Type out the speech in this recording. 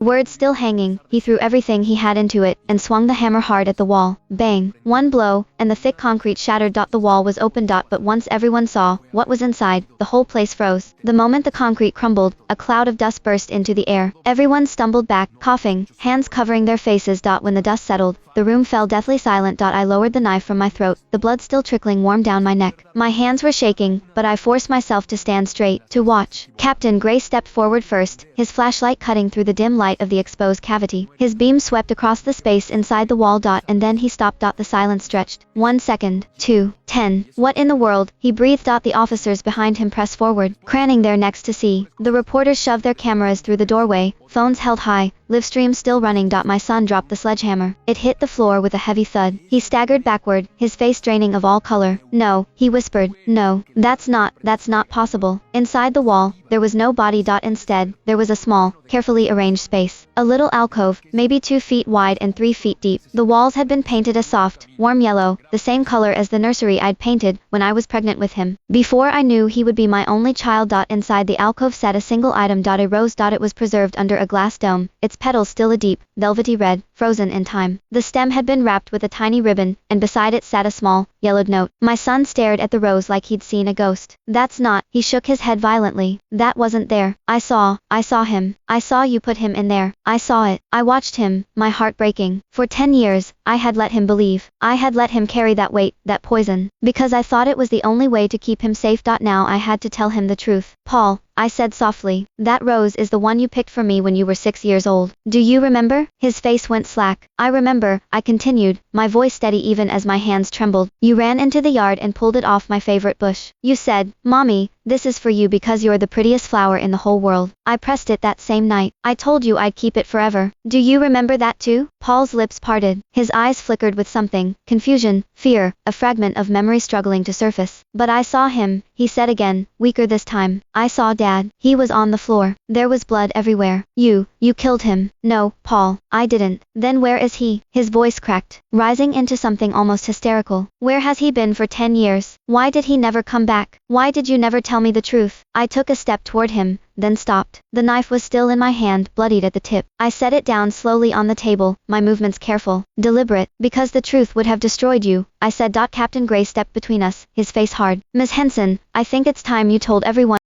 Words still hanging, he threw everything he had into it, and swung the hammer hard at the wall. Bang! One blow, and the thick concrete shattered. The wall was open. But once everyone saw what was inside, the whole place froze. The moment the concrete crumbled, a cloud of dust burst into the air. Everyone stumbled back, coughing, hands covering their faces. When the dust settled, the room fell deathly silent. I lowered the knife from my throat, the blood still trickling warm down my neck. My hands were shaking, but I forced myself to stand straight, to watch. Captain Gray stepped forward first, his flashlight cutting through the dim light of the exposed cavity. His beam swept across the space inside the wall. And then he stopped. The silence stretched. 1 second, 2, 10. What in the world? He breathed. The officers behind him pressed forward, craning their necks to see. The reporters shoved their cameras through the doorway, phones held high, live stream still running. My son dropped the sledgehammer. It hit the floor with a heavy thud. He staggered backward, his face draining of all color. No, he whispered. No, that's not possible. Inside the wall, there was no body. Instead, there was a small, carefully arranged space. A little alcove, maybe 2 feet wide and 3 feet deep. The walls had been painted a soft, warm yellow, the same color as the nursery I'd painted when I was pregnant with him. Before I knew he would be my only child. Inside the alcove sat a single item. A rose. It was preserved under a glass dome, its petals still a deep, velvety red, frozen in time. The stem had been wrapped with a tiny ribbon, and beside it sat a small, yellowed note. My son stared at the rose like he'd seen a ghost. That's not, he shook his head violently. That wasn't there. I saw him. I saw you put him in there. I saw it. I watched him, my heart breaking. For 10 years, I had let him believe. I had let him carry that weight, that poison, because I thought it was the only way to keep him safe. Now I had to tell him the truth. Paul, I said softly, that rose is the one you picked for me when you were 6 years old. Do you remember? His face went slack. I remember, I continued, my voice steady even as my hands trembled. You ran into the yard and pulled it off my favorite bush. You said, Mommy, this is for you because you're the prettiest flower in the whole world. I pressed it that same night. I told you I'd keep it forever. Do you remember that too? Paul's lips parted. His eyes flickered with something, confusion, fear, a fragment of memory struggling to surface. But I saw him, he said again, weaker this time. I saw Dad. He was on the floor. There was blood everywhere. You killed him. No, Paul, I didn't. Then where is he? His voice cracked, rising into something almost hysterical. Where has he been for 10 years? Why did he never come back? Why did you never tell me the truth? I took a step toward him, then stopped. The knife was still in my hand, bloodied at the tip. I set it down slowly on the table, my movements careful, deliberate, because the truth would have destroyed you, I said. Captain Gray stepped between us, his face hard. Miss Henson, I think it's time you told everyone.